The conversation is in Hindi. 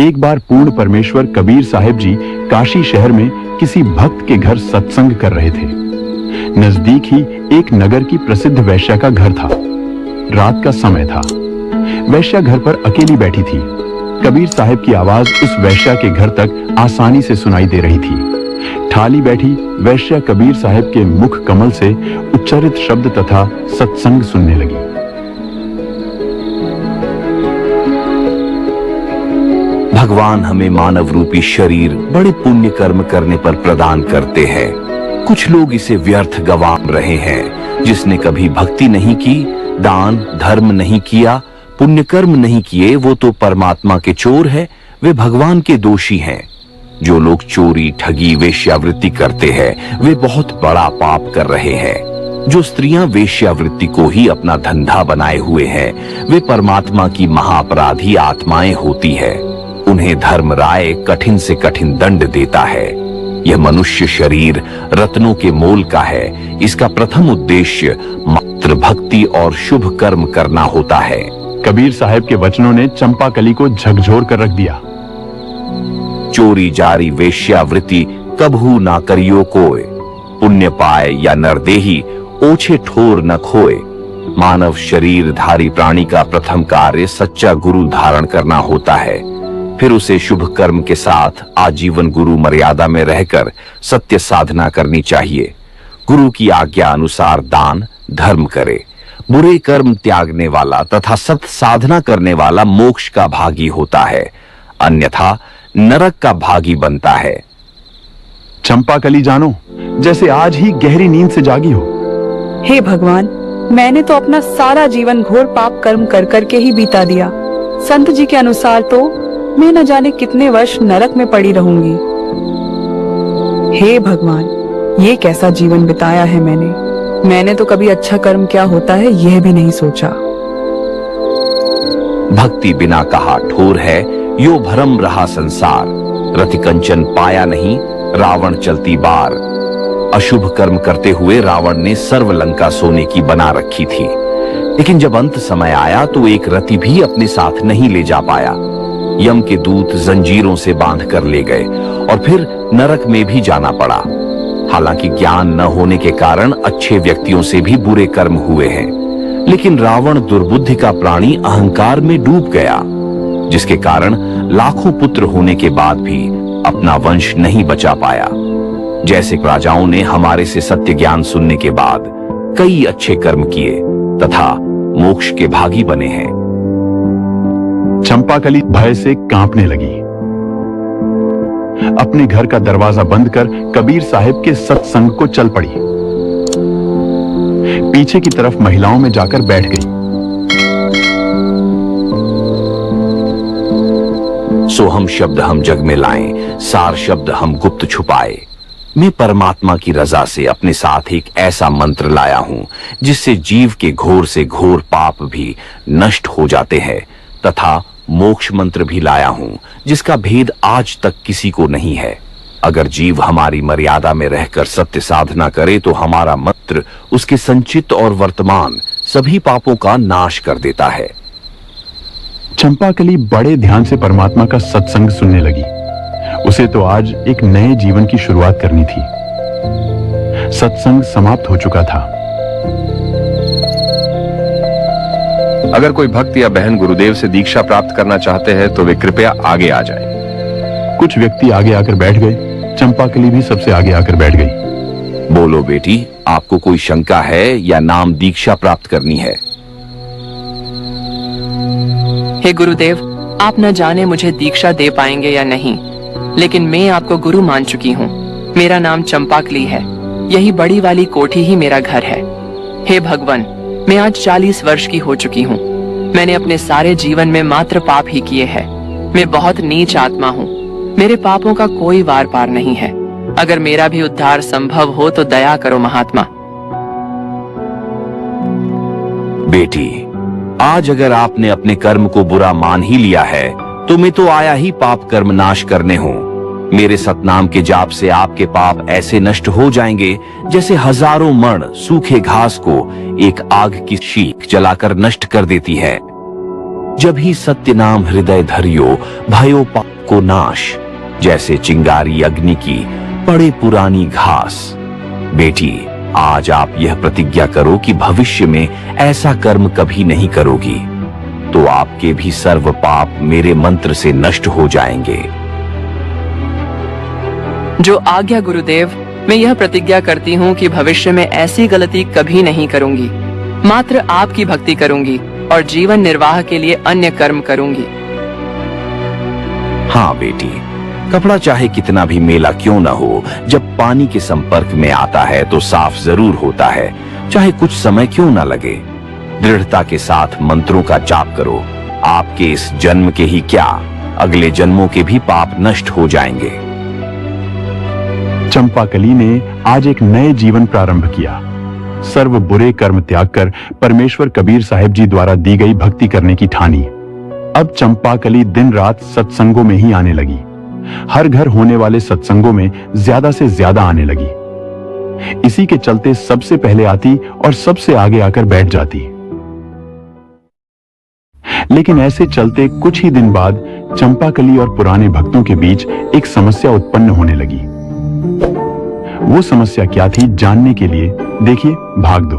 एक बार पूर्ण परमेश्वर कबीर साहिब जी काशी शहर में किसी भक्त के घर सत्संग कर रहे थे। नजदीक ही एक नगर की प्रसिद्ध वैश्या का घर था। रात का समय था। वैश्या घर पर अकेली बैठी थी। कबीर साहिब की आवाज उस वैश्या के घर तक आसानी से सुनाई दे रही थी। ठाली बैठी वैश्या कबीर साहिब के मुख कमल से उच्चारित शब्द तथा सत्संग सुनने लगी। भगवान हमें मानव रूपी शरीर बड़े पुण्य कर्म करने पर प्रदान करते हैं। कुछ लोग इसे व्यर्थ गंवा रहे हैं। जिसने कभी भक्ति नहीं की, दान धर्म नहीं किया, पुण्य कर्म नहीं किए, वो तो परमात्मा के चोर है, वे भगवान के दोषी हैं। जो लोग चोरी, ठगी, वेश्यावृत्ति करते हैं, वे बहुत बड़ा पाप कर रहे हैं। जो स्त्रियां वेश्यावृत्ति को ही अपना धंधा बनाए हुए हैं, वे परमात्मा की महाअपराधी आत्माएं होती है। उन्हें धर्मराय कठिन से कठिन दंड देता है। यह मनुष्य शरीर रत्नों के मोल का है। इसका प्रथम उद्देश्य मात्र भक्ति और शुभ कर्म करना होता है। कबीर साहब के वचनों ने चंपाकली को झकझोर कर रख दिया। चोरी जारी वेश्यावृत्ति कबहू ना करियो कोय, पुण्य पाए या नरदेही ओछे ठोर न खोए। मानव शरीरधारी प्राणी का प्रथम कार्य सच्चा गुरु धारण करना होता है। फिर उसे शुभ कर्म के साथ आजीवन गुरु मर्यादा में रहकर सत्य साधना करनी चाहिए। गुरु की आज्ञा अनुसार दान धर्म करे। बुरे कर्म त्यागने वाला तथा सत्य साधना करने वाला मोक्ष का भागी होता है, अन्यथा नरक का भागी बनता है। चंपाकली जानो, जैसे आज ही गहरी नींद से जागी हो। हे भगवान, मैंने तो अपना सारा जीवन घोर पाप कर्म कर करके ही बीता दिया। संत जी के अनुसार तो मैं न जाने कितने वर्ष नरक में पड़ी रहूंगी। हे भगवान, ये कैसा जीवन बिताया है मैंने तो कभी अच्छा कर्म क्या होता है यह भी नहीं सोचा। भक्ति बिना कहा ठोर है, यो भरम रहा संसार। रति कंचन पाया नहीं, रावण चलती बार। अशुभ कर्म करते हुए रावण ने सर्व लंका सोने की बना रखी थी, लेकिन जब अंत समय आया तो एक रति भी अपने साथ नहीं ले जा पाया। यम के दूत जंजीरों से बांध कर ले गए और फिर नरक में भी जाना पड़ा। हालांकि ज्ञान न होने के कारण अच्छे व्यक्तियों से भी बुरे कर्म हुए हैं, लेकिन रावण दुर्बुद्धि का प्राणी अहंकार में डूब गया, जिसके कारण लाखों पुत्र होने के बाद भी अपना वंश नहीं बचा पाया। जैसे राजाओं ने हमारे से सत्य ज्ञान सुनने के बाद कई अच्छे कर्म किए तथा मोक्ष के भागी बने हैं। चंपाकली भय से कांपने लगी। अपने घर का दरवाजा बंद कर कबीर साहिब के सत्संग को चल पड़ी। पीछे की तरफ महिलाओं में जाकर बैठ गई। सोहम शब्द हम जग में लाएं, सार शब्द हम गुप्त छुपाए। मैं परमात्मा की रजा से अपने साथ एक ऐसा मंत्र लाया हूं जिससे जीव के घोर से घोर पाप भी नष्ट हो जाते हैं, तथा मोक्ष मंत्र भी लाया हूं जिसका भेद आज तक किसी को नहीं है। अगर जीव हमारी मर्यादा में रहकर सत्य साधना करे तो हमारा मंत्र उसके संचित और वर्तमान सभी पापों का नाश कर देता है। चंपाकली बड़े ध्यान से परमात्मा का सत्संग सुनने लगी। उसे तो आज एक नए जीवन की शुरुआत करनी थी। सत्संग समाप्त हो चुका था। अगर कोई भक्त या बहन गुरुदेव से दीक्षा प्राप्त करना चाहते हैं तो वे कृपया आगे आ जाएं। कुछ व्यक्ति आगे आकर बैठ गए। चंपाकली भी सबसे आगे आकर बैठ गई। बोलो बेटी, आपको कोई शंका है या नाम दीक्षा प्राप्त करनी है? हे गुरुदेव, आप न जाने मुझे दीक्षा दे पाएंगे या नहीं, लेकिन मैं आपको गुरु मान चुकी हूँ। मेरा नाम चंपाकली है। यही बड़ी वाली कोठी ही मेरा घर है। हे भगवान, मैं आज 40 वर्ष की हो चुकी हूँ। मैंने अपने सारे जीवन में मात्र पाप ही किए हैं। मैं बहुत नीच आत्मा हूँ। मेरे पापों का कोई वार पार नहीं है। अगर मेरा भी उद्धार संभव हो तो दया करो महात्मा। बेटी, आज अगर आपने अपने कर्म को बुरा मान ही लिया है तो मैं तो आया ही पाप कर्म नाश करने हूँ। मेरे सतनाम के जाप से आपके पाप ऐसे नष्ट हो जाएंगे जैसे हजारों मण सूखे घास को एक आग की शीख जलाकर नष्ट कर देती है। जब ही सत्य नाम हृदय धरियो, भयो पाप को नाश, जैसे चिंगारी अग्नि की बड़े पुरानी घास। बेटी, आज आप यह प्रतिज्ञा करो कि भविष्य में ऐसा कर्म कभी नहीं करोगी, तो आपके भी सर्व पाप मेरे मंत्र से नष्ट हो जाएंगे। जो आज्ञा गुरुदेव, मैं यह प्रतिज्ञा करती हूँ कि भविष्य में ऐसी गलती कभी नहीं करूंगी। मात्र आपकी भक्ति करूंगी और जीवन निर्वाह के लिए अन्य कर्म करूंगी। हाँ बेटी, कपड़ा चाहे कितना भी मेला क्यों न हो, जब पानी के संपर्क में आता है तो साफ जरूर होता है, चाहे कुछ समय क्यों न लगे। दृढ़ता के साथ मंत्रों का जाप करो। आपके इस जन्म के ही क्या, अगले जन्मों के भी पाप नष्ट हो जाएंगे। चंपाकली ने आज एक नए जीवन प्रारंभ किया। सर्व बुरे कर्म त्याग कर परमेश्वर कबीर साहिब जी द्वारा दी गई भक्ति करने की ठानी। अब चंपाकली दिन रात सत्संगों में ही आने लगी। हर घर होने वाले सत्संगों में ज्यादा से ज्यादा आने लगी। इसी के चलते सबसे पहले आती और सबसे आगे आकर बैठ जाती। लेकिन ऐसे चलते कुछ ही दिन बाद चंपाकली और पुराने भक्तों के बीच एक समस्या उत्पन्न होने लगी। वो समस्या क्या थी, जानने के लिए देखिए भाग दो।